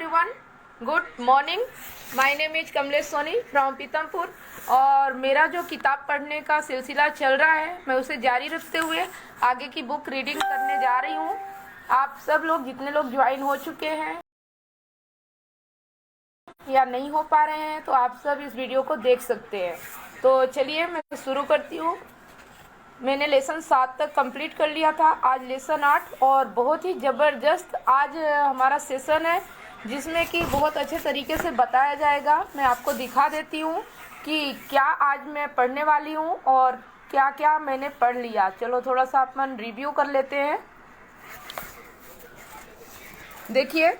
everyone. Good morning. My name is Kamlesh Soni from Pitampur और मेरा जो किताब पढ़ने का सिलसिला चल रहा है मैं उसे जारी रखते हुए आगे की बुक रीडिंग करने जा रही हूँ। आप सब लोग जितने लोग ज्वाइन हो चुके हैं या नहीं हो पा रहे हैं तो आप सब इस वीडियो को देख सकते हैं। तो चलिए मैं शुरू करती हूँ। मैंने लेसन 7 तक कंप्लीट कर लिया था, आज लेसन 8 और बहुत ही ज़बरदस्त आज हमारा सेशन है जिसमें कि बहुत अच्छे तरीके से बताया जाएगा। मैं आपको दिखा देती हूँ कि क्या आज मैं पढ़ने वाली हूँ और क्या क्या मैंने पढ़ लिया। चलो थोड़ा सा अपन रिव्यू कर लेते हैं। देखिए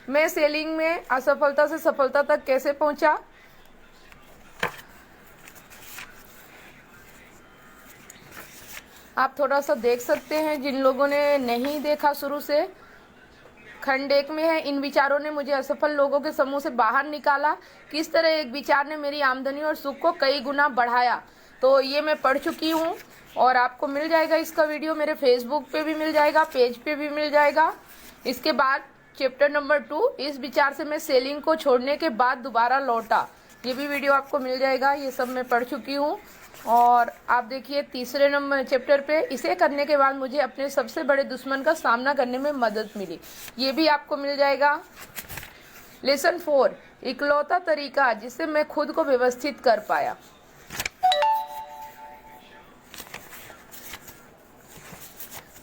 मैं सेलिंग में असफलता से सफलता तक कैसे पहुँचा। आप थोड़ा सा देख सकते हैं जिन लोगों ने नहीं देखा शुरू से। खंड 1 में है, इन विचारों ने मुझे असफल लोगों के समूह से बाहर निकाला, किस तरह एक विचार ने मेरी आमदनी और सुख को कई गुना बढ़ाया। तो ये मैं पढ़ चुकी हूँ और आपको मिल जाएगा इसका वीडियो, मेरे फेसबुक पे भी मिल जाएगा, पेज पे भी मिल जाएगा। इसके बाद चैप्टर नंबर 2, इस विचार से मैं सेलिंग को छोड़ने के बाद दोबारा लौटा, ये भी वीडियो आपको मिल जाएगा। ये सब मैं पढ़ चुकी हूँ। और आप देखिए तीसरे नंबर चैप्टर पे, इसे करने के बाद मुझे अपने सबसे बड़े दुश्मन का सामना करने में मदद मिली, ये भी आपको मिल जाएगा। लेसन 4, इकलौता तरीका जिससे मैं खुद को व्यवस्थित कर पाया।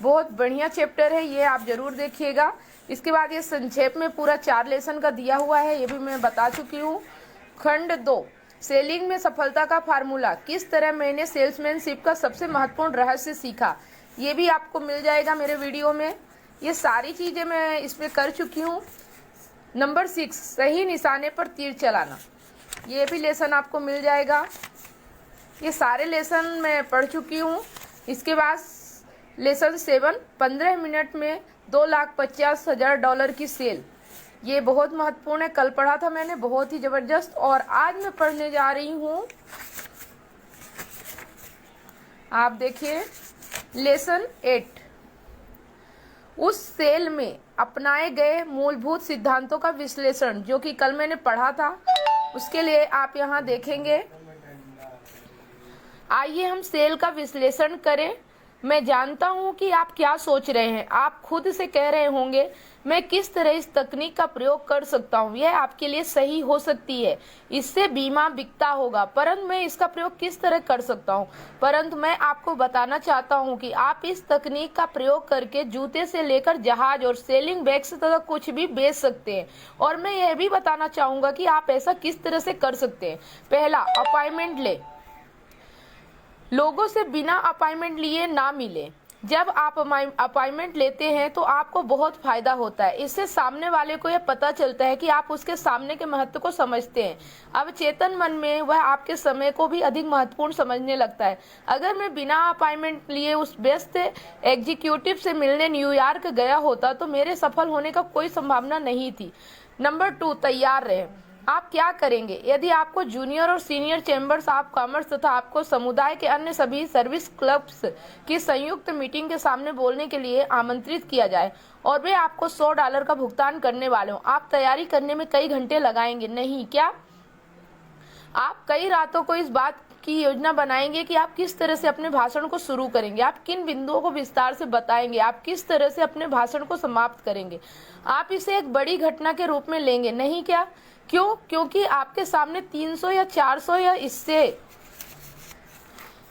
बहुत बढ़िया चैप्टर है, ये आप जरूर देखिएगा। इसके बाद ये संक्षेप में पूरा 4 लेसन का दिया हुआ है, ये भी मैं बता चुकी हूँ। खंड 2, सेलिंग में सफलता का फार्मूला, किस तरह मैंने सेल्समैनशिप का सबसे महत्वपूर्ण रहस्य सीखा, ये भी आपको मिल जाएगा मेरे वीडियो में। ये सारी चीज़ें मैं इसमें कर चुकी हूँ। नंबर 6, सही निशाने पर तीर चलाना, ये भी लेसन आपको मिल जाएगा। ये सारे लेसन मैं पढ़ चुकी हूँ। इसके बाद लेसन 7, 15 मिनट में $2,50,000 की सेल, ये बहुत महत्वपूर्ण है, कल पढ़ा था मैंने, बहुत ही जबरदस्त। और आज मैं पढ़ने जा रही हूँ, आप देखिए लेसन 8, उस सेल में अपनाए गए मूलभूत सिद्धांतों का विश्लेषण, जो कि कल मैंने पढ़ा था, उसके लिए आप यहाँ देखेंगे। आइए हम सेल का विश्लेषण करें। मैं जानता हूं कि आप क्या सोच रहे हैं। आप खुद से कह रहे होंगे मैं किस तरह इस तकनीक का प्रयोग कर सकता हूं, यह आपके लिए सही हो सकती है, इससे बीमा बिकता होगा, परंतु मैं इसका प्रयोग किस तरह कर सकता हूं। परंतु मैं आपको बताना चाहता हूं कि आप इस तकनीक का प्रयोग करके जूते से लेकर जहाज और सेलिंग बैग्स तक कुछ भी बेच सकते हैं। और मैं यह भी बताना चाहूंगा कि आप ऐसा किस तरह से कर सकते हैं। पहला, अपॉइंटमेंट ले, लोगों से बिना अपॉइंटमेंट लिए ना मिले। जब आप अपॉइंटमेंट लेते हैं तो आपको बहुत फायदा होता है, इससे सामने वाले को यह पता चलता है कि आप उसके सामने के महत्व को समझते हैं। अब चेतन मन में वह आपके समय को भी अधिक महत्वपूर्ण समझने लगता है। अगर मैं बिना अपॉइंटमेंट लिए उस व्यस्त एग्जीक्यूटिव से मिलने न्यूयॉर्क गया होता तो मेरे सफल होने का कोई संभावना नहीं थी। नंबर 2, तैयार रहें। आप क्या करेंगे यदि आपको जूनियर और सीनियर चैम्बर्स ऑफ कॉमर्स तथा आपको समुदाय के अन्य सभी सर्विस क्लब्स की संयुक्त मीटिंग के सामने बोलने के लिए आमंत्रित किया जाए और वे आपको $100 का भुगतान करने वाले हों। आप तैयारी करने में कई घंटे लगाएंगे, नहीं क्या? आप कई रातों को इस बात की योजना बनाएंगे कि आप किस तरह से अपने भाषण को शुरू करेंगे, आप किन बिंदुओं को विस्तार से बताएंगे, आप किस तरह से अपने भाषण को समाप्त करेंगे। आप इसे एक बड़ी घटना के रूप में लेंगे, नहीं क्या? क्यों? क्योंकि आपके सामने 300 या 400 या इससे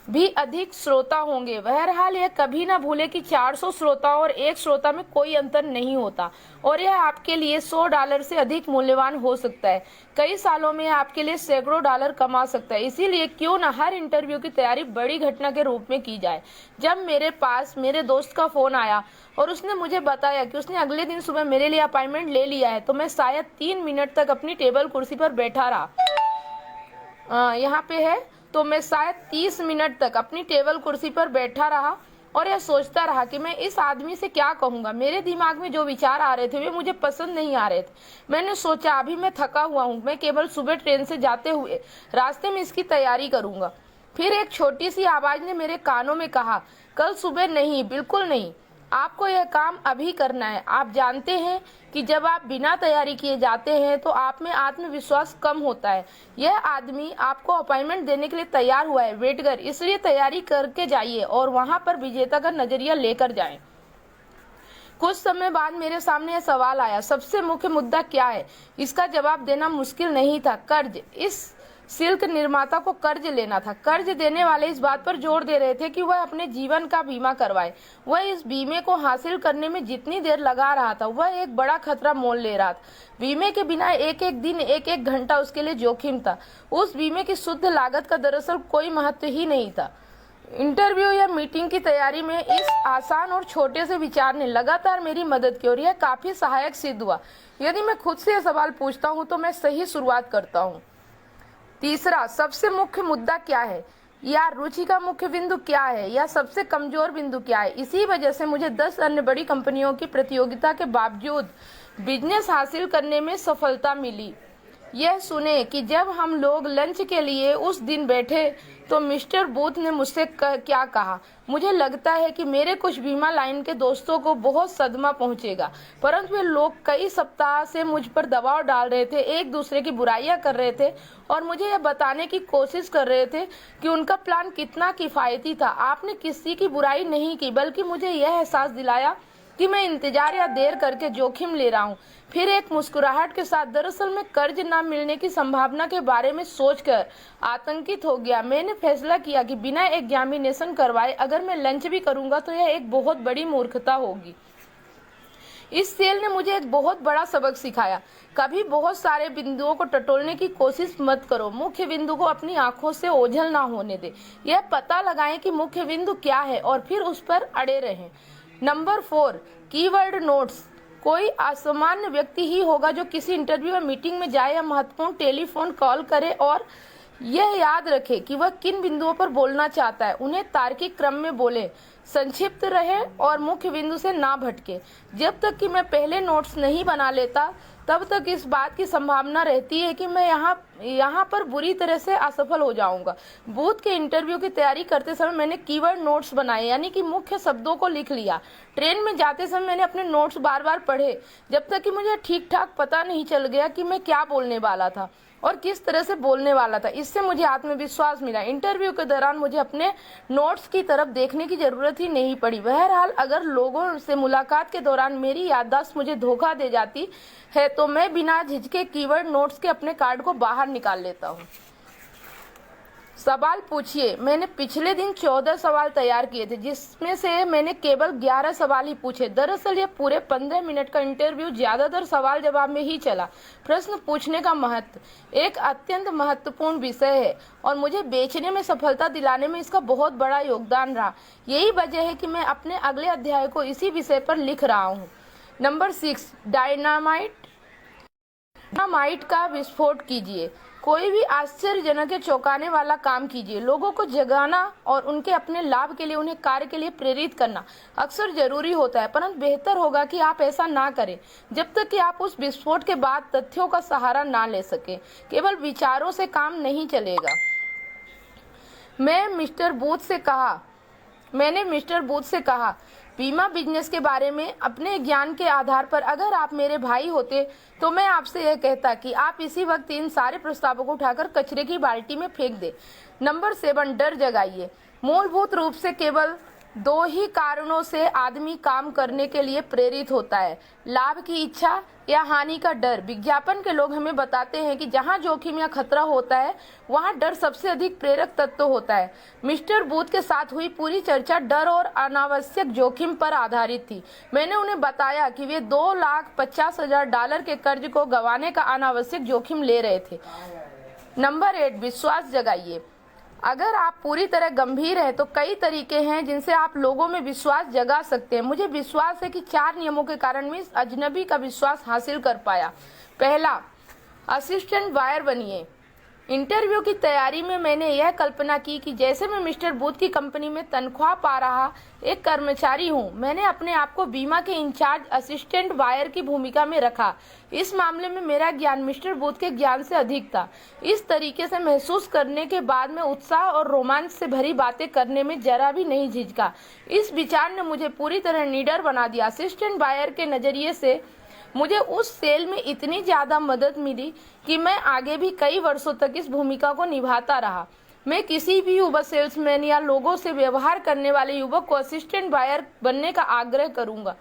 भी अधिक श्रोता होंगे। बहरहाल यह कभी ना भूले कि 400 श्रोताओं और एक श्रोता में कोई अंतर नहीं होता और यह आपके लिए $100 से अधिक मूल्यवान हो सकता है। कई सालों में आपके लिए सैकड़ों डॉलर कमा सकता है। इसीलिए क्यों ना हर इंटरव्यू की तैयारी बड़ी घटना के रूप में की जाए। जब मेरे पास मेरे दोस्त का फोन आया और उसने मुझे बताया कि उसने अगले दिन सुबह मेरे लिए अपॉइंटमेंट ले लिया है तो मैं शायद 3 मिनट तक अपनी टेबल कुर्सी पर बैठा रहा। यहाँ पे है, तो मैं शायद 30 मिनट तक अपनी टेबल कुर्सी पर बैठा रहा और यह सोचता रहा कि मैं इस आदमी से क्या कहूँगा। मेरे दिमाग में जो विचार आ रहे थे वे मुझे पसंद नहीं आ रहे थे। मैंने सोचा अभी मैं थका हुआ हूँ, मैं केवल सुबह ट्रेन से जाते हुए रास्ते में इसकी तैयारी करूँगा। फिर एक छोटी सी आवाज़ ने मेरे कानों में कहा, कल सुबह नहीं, बिल्कुल नहीं। आपको यह काम अभी करना है। आप जानते हैं कि जब आप बिना तैयारी किए जाते हैं तो आप में आत्मविश्वास कम होता है। यह आदमी आपको अपॉइंटमेंट देने के लिए तैयार हुआ है, वेट कर, इसलिए तैयारी करके जाइए और वहां पर विजेता का नजरिया लेकर जाएं। कुछ समय बाद मेरे सामने यह सवाल आया, सबसे मुख्य मुद्दा क्या है? इसका जवाब देना मुश्किल नहीं था, कर्ज। इस सिल्क निर्माता को कर्ज लेना था। कर्ज देने वाले इस बात पर जोर दे रहे थे कि वह अपने जीवन का बीमा करवाए। वह इस बीमे को हासिल करने में जितनी देर लगा रहा था, वह एक बड़ा खतरा मोल ले रहा था। बीमे के बिना एक एक दिन, एक एक घंटा उसके लिए जोखिम था। उस बीमे की शुद्ध लागत का दरअसल कोई महत्व ही नहीं था। इंटरव्यू या मीटिंग की तैयारी में इस आसान और छोटे से विचार ने लगातार मेरी मदद की और यह काफी सहायक सिद्ध हुआ। यदि मैं खुद से यह सवाल पूछता हूँ तो मैं सही शुरुआत करता हूँ। तीसरा, सबसे मुख्य मुद्दा क्या है, या रुचि का मुख्य बिंदु क्या है, या सबसे कमजोर बिंदु क्या है? इसी वजह से मुझे 10 अन्य बड़ी कंपनियों की प्रतियोगिता के बावजूद बिजनेस हासिल करने में सफलता मिली। यह सुने कि जब हम लोग लंच के लिए उस दिन बैठे तो मिस्टर बूथ ने मुझसे क्या कहा। मुझे लगता है कि मेरे कुछ बीमा लाइन के दोस्तों को बहुत सदमा पहुंचेगा, परंतु वे लोग कई सप्ताह से मुझ पर दबाव डाल रहे थे, एक दूसरे की बुराइयां कर रहे थे और मुझे यह बताने की कोशिश कर रहे थे कि उनका प्लान कितना किफायती था। आपने किसी की बुराई नहीं की, बल्कि मुझे यह एहसास दिलाया कि मैं इंतजार या देर करके जोखिम ले रहा हूँ। फिर एक मुस्कुराहट के साथ, दरअसल मैं कर्ज न मिलने की संभावना के बारे में सोचकर आतंकित हो गया। मैंने फैसला किया कि बिना एग्जामिनेशन करवाए अगर मैं लंच भी करूंगा तो यह एक बहुत बड़ी मूर्खता होगी। इस सेल ने मुझे एक बहुत बड़ा सबक सिखाया। कभी बहुत सारे बिंदुओं को टटोलने की कोशिश मत करो, मुख्य बिंदु को अपनी आंखों से ओझल ना होने दे। यह पता लगाएं कि मुख्य बिंदु क्या है और फिर उस पर अड़े रहें। Number 4, keyword notes. कोई असामान्य व्यक्ति ही होगा जो किसी इंटरव्यू या मीटिंग में जाए या महत्वपूर्ण टेलीफोन कॉल करे और यह याद रखे कि वह किन बिंदुओं पर बोलना चाहता है। उन्हें तार्किक क्रम में बोले, संक्षिप्त रहे और मुख्य बिंदु से ना भटके। जब तक कि मैं पहले नोट्स नहीं बना लेता तब तक इस बात की संभावना रहती है कि मैं यहाँ पर बुरी तरह से असफल हो जाऊंगा। बूथ के इंटरव्यू की तैयारी करते समय मैंने कीवर्ड नोट्स बनाए, यानी कि मुख्य शब्दों को लिख लिया। ट्रेन में जाते समय मैंने अपने नोट्स बार बार पढ़े जब तक कि मुझे ठीक ठाक पता नहीं चल गया कि मैं क्या बोलने वाला था और किस तरह से बोलने वाला था। इससे मुझे आत्मविश्वास मिला। इंटरव्यू के दौरान मुझे अपने नोट्स की तरफ देखने की जरूरत ही नहीं पड़ी। बहरहाल, अगर लोगों से मुलाकात के दौरान मेरी याददाश्त मुझे धोखा दे जाती है तो मैं बिना झिझके कीवर्ड नोट्स के अपने कार्ड को बाहर निकाल लेता हूँ। सवाल पूछिए। मैंने पिछले दिन 14 सवाल तैयार किए थे, जिसमें से मैंने केवल 11 सवाल ही पूछे। दरअसल ये पूरे 15 मिनट का इंटरव्यू ज्यादातर सवाल जवाब में ही चला। प्रश्न पूछने का महत्व एक अत्यंत महत्वपूर्ण विषय है और मुझे बेचने में सफलता दिलाने में इसका बहुत बड़ा योगदान रहा। यही वजह है कि मैं अपने अगले अध्याय को इसी विषय पर लिख रहा हूँ। नंबर 6, डायनामाइट का विस्फोट कीजिए। कोई भी आश्चर्यजनक या चौंकाने वाला काम कीजिए। लोगों को जगाना और उनके अपने लाभ के लिए उन्हें कार्य के लिए प्रेरित करना अक्सर जरूरी होता है, परंतु बेहतर होगा कि आप ऐसा ना करें जब तक कि आप उस विस्फोट के बाद तथ्यों का सहारा ना ले सके। केवल विचारों से काम नहीं चलेगा। मैंने मिस्टर बूथ से कहा, बीमा बिजनेस के बारे में अपने ज्ञान के आधार पर अगर आप मेरे भाई होते तो मैं आपसे यह कहता कि आप इसी वक्त इन सारे प्रस्तावों को उठाकर कचरे की बाल्टी में फेंक दे। नंबर 7, डर जगाइए। मूलभूत रूप से केवल 2 ही कारणों से आदमी काम करने के लिए प्रेरित होता है, लाभ की इच्छा या हानि का डर। विज्ञापन के लोग हमें बताते हैं कि जहां जोखिम या खतरा होता है वहां डर सबसे अधिक प्रेरक तत्व होता है। मिस्टर बूथ के साथ हुई पूरी चर्चा डर और अनावश्यक जोखिम पर आधारित थी। मैंने उन्हें बताया कि वे $2,50,000 के कर्ज को गंवाने का अनावश्यक जोखिम ले रहे थे। नंबर 8, विश्वास जगाइए। अगर आप पूरी तरह गंभीर हैं तो कई तरीके हैं जिनसे आप लोगों में विश्वास जगा सकते हैं। मुझे विश्वास है कि 4 नियमों के कारण मैं इस अजनबी का विश्वास हासिल कर पाया। पहला, असिस्टेंट बायर बनिए। इंटरव्यू की तैयारी में मैंने यह कल्पना की कि जैसे मैं मिस्टर बूथ की कंपनी में तनख्वाह पा रहा एक कर्मचारी हूं, मैंने अपने आप को बीमा के इंचार्ज असिस्टेंट बायर की भूमिका में रखा। इस मामले में मेरा ज्ञान मिस्टर बूथ के ज्ञान से अधिक था। इस तरीके से महसूस करने के बाद मैं उत्साह और रोमांच से भरी बातें करने में जरा भी नहीं झिझका। इस विचार ने मुझे पूरी तरह निडर बना दिया। असिस्टेंट बायर के नजरिए से मुझे उस सेल में इतनी ज्यादा मदद मिली कि मैं आगे भी कई वर्षों तक इस भूमिका को निभाता रहा। मैं किसी भी युवा सेल्समैन या लोगों से व्यवहार करने वाले युवक को असिस्टेंट बायर बनने का आग्रह करूंगा।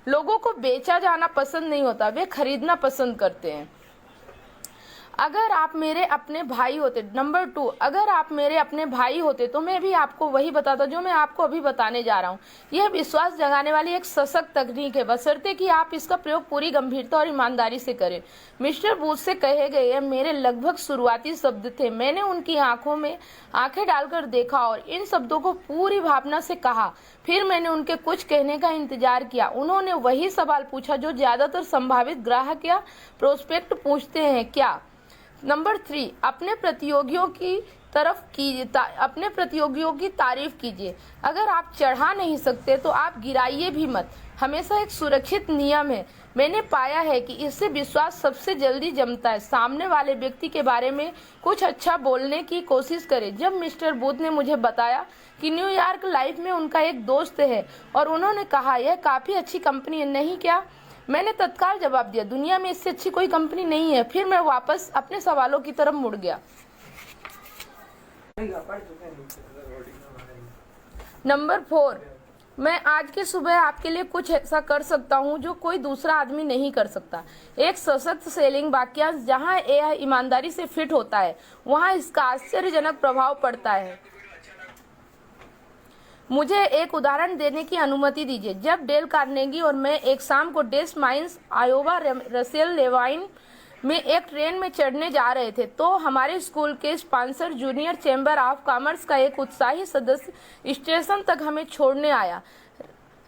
लोगों को बेचा जाना पसंद नहीं होता, वे खरीदना पसंद करते हैं। अगर आप मेरे अपने भाई होते, नंबर 2, अगर आप मेरे अपने भाई होते तो मैं भी आपको वही बताता जो मैं आपको अभी बताने जा रहा हूँ। यह विश्वास जगाने वाली एक सशक्त तकनीक है, बशर्ते कि आप इसका प्रयोग पूरी गंभीरता और ईमानदारी से करें। मिस्टर बूथ से कहे गए यह मेरे लगभग शुरुआती शब्द थे। मैंने उनकी आंखों में आंखें डालकर देखा और इन शब्दों को पूरी भावना से कहा। फिर मैंने उनके कुछ कहने का इंतजार किया। उन्होंने वही सवाल पूछा जो ज्यादातर संभावित ग्राहक या प्रोस्पेक्ट पूछते हैं, क्या? नंबर 3, अपने प्रतियोगियों की तारीफ कीजिए। अगर आप चढ़ा नहीं सकते तो आप गिराइए भी मत। हमेशा एक सुरक्षित नियम है। मैंने पाया है कि इससे विश्वास सबसे जल्दी जमता है। सामने वाले व्यक्ति के बारे में कुछ अच्छा बोलने की कोशिश करें। जब मिस्टर बूथ ने मुझे बताया कि न्यूयॉर्क लाइफ में उनका एक दोस्त है और उन्होंने कहा यह काफी अच्छी कंपनी है, नहीं क्या? मैंने तत्काल जवाब दिया, दुनिया में इससे अच्छी कोई कंपनी नहीं है। फिर मैं वापस अपने सवालों की तरफ मुड़ गया। नंबर 4, मैं आज की सुबह आपके लिए कुछ ऐसा कर सकता हूं जो कोई दूसरा आदमी नहीं कर सकता। एक सशक्त सेलिंग वाक्यांश जहां यह ईमानदारी से फिट होता है, वहां इसका आश्चर्यजनक प्रभाव पड़ता है। मुझे एक उदाहरण देने की अनुमति दीजिए। जब डेल कार्नेगी और मैं एक शाम को डेस माइंस, आयोवा, रसेल लेवाइन में एक ट्रेन में चढ़ने जा रहे थे तो हमारे स्कूल के sponsor junior chamber of commerce का एक उत्साही सदस्य स्टेशन तक हमें छोड़ने आया।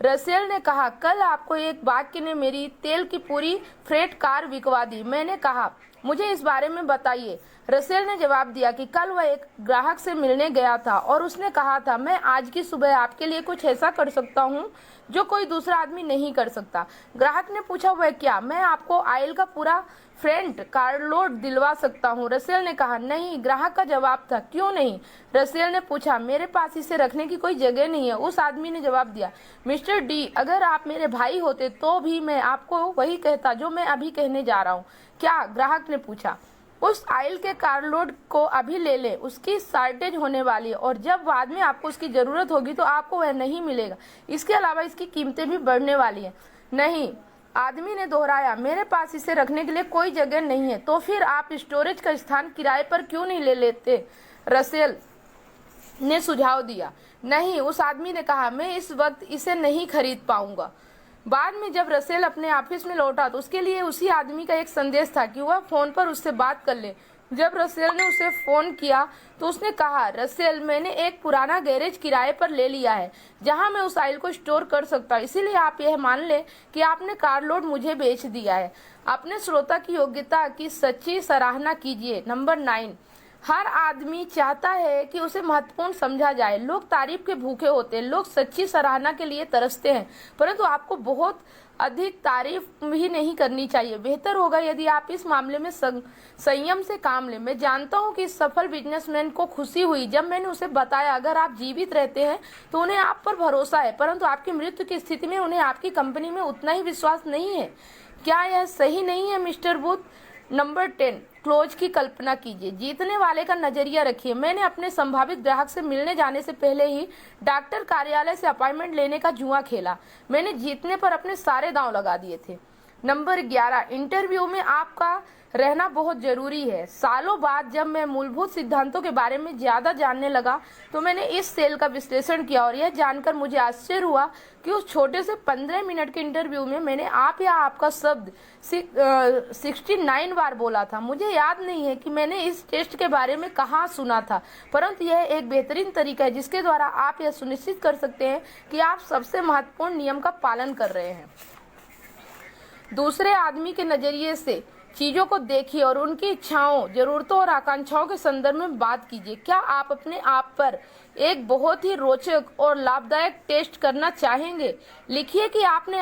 रसेल ने कहा, कल आपको एक वाक्य ने मेरी तेल की पूरी फ्रेट कार बिकवा दी। मैंने कहा, मुझे इस बारे में बताइए। रसेल ने जवाब दिया कि कल वह एक ग्राहक से मिलने गया था और उसने कहा था, मैं आज की सुबह आपके लिए कुछ ऐसा कर सकता हूँ जो कोई दूसरा आदमी नहीं कर सकता। ग्राहक ने पूछा, वह क्या? मैं आपको ऑयल का पूरा फ्रेंट कारलोड दिलवा सकता हूँ। रसेल ने कहा, नहीं। ग्राहक का जवाब था, क्यों नहीं? रसेल ने पूछा, मेरे पास इसे रखने की कोई जगह नहीं है। उस आदमी ने जवाब दिया, मिस्टर डी, अगर आप मेरे भाई होते तो भी मैं आपको वही कहता जो मैं अभी कहने जा रहा हूँ। क्या? ग्राहक ने पूछा। उस ऑयल के कारलोड को अभी ले लें, उसकी शॉर्टेज होने वाली है और जब बाद में आपको उसकी जरूरत होगी तो आपको वह नहीं मिलेगा। इसके अलावा इसकी कीमतें भी बढ़ने वाली हैं। नहीं, आदमी ने दोहराया, मेरे पास इसे रखने के लिए कोई जगह नहीं है। तो फिर आप स्टोरेज का स्थान किराए पर क्यों नहीं ले लेते? रसेल ने सुझाव दिया। नहीं, उस आदमी ने कहा, मैं इस वक्त इसे नहीं खरीद पाऊंगा। बाद में जब रसेल अपने ऑफिस में लौटा तो उसके लिए उसी आदमी का एक संदेश था कि वह फोन पर उससे बात कर ले। जब रसेल ने उसे फोन किया तो उसने कहा, रसेल, मैंने एक पुराना गैरेज किराए पर ले लिया है जहां मैं उस ऑयल को स्टोर कर सकता हूं, इसीलिए आप यह मान लें कि आपने कारलोड मुझे बेच दिया है। अपने श्रोता की योग्यता की सच्ची सराहना कीजिए। नंबर 9, हर आदमी चाहता है कि उसे महत्वपूर्ण समझा जाए। लोग तारीफ के भूखे होते हैं, लोग सच्ची सराहना के लिए तरसते हैं, परंतु आपको बहुत अधिक तारीफ भी नहीं करनी चाहिए। बेहतर होगा यदि आप इस मामले में संयम से काम लें। मैं जानता हूं कि इस सफल बिजनेसमैन को खुशी हुई जब मैंने उसे बताया, अगर आप जीवित रहते हैं तो उन्हें आप पर भरोसा है, परंतु आपकी मृत्यु की स्थिति में उन्हें आपकी कंपनी में उतना ही विश्वास नहीं है। क्या यह सही नहीं है, मिस्टर बूथ? नंबर 10, क्लोज की कल्पना कीजिए। जीतने वाले का नजरिया रखिए। मैंने अपने संभावित ग्राहक से मिलने जाने से पहले ही डॉक्टर कार्यालय से अपॉइंटमेंट लेने का जुआ खेला। मैंने जीतने पर अपने सारे दांव लगा दिए थे। नंबर 11, इंटरव्यू में आपका रहना बहुत जरूरी है। सालों बाद जब मैं मूलभूत सिद्धांतों के बारे में ज्यादा जानने लगा तो मैंने इस सेल का विश्लेषण किया और यह जानकर मुझे आश्चर्य हुआ कि उस छोटे से 15 मिनट के इंटरव्यू में मैंने आप या आपका शब्द 69 बार बोला था। मुझे याद नहीं है कि मैंने इस टेस्ट के बारे में कहाँ सुना था, परंतु यह एक बेहतरीन तरीका है जिसके द्वारा आप यह सुनिश्चित कर सकते हैं कि आप सबसे महत्वपूर्ण नियम का पालन कर रहे हैं। दूसरे आदमी के नजरिए से चीजों को देखिए और उनकी इच्छाओं, जरूरतों और आकांक्षाओं के संदर्भ में बात कीजिए। क्या आप अपने आप पर एक बहुत ही रोचक और लाभदायक टेस्ट करना चाहेंगे? लिखिए कि आपने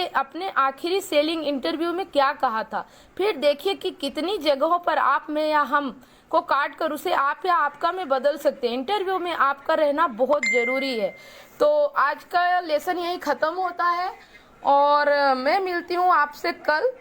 अपने आखिरी सेलिंग इंटरव्यू में क्या कहा था। फिर देखिए कि कितनी जगहों पर आप में या हम को काट कर उसे आप या आपका में बदल सकते हैं। इंटरव्यू में आपका रहना बहुत जरूरी है। तो आज का लेसन यही खत्म होता है और मैं मिलती हूँ आपसे कल।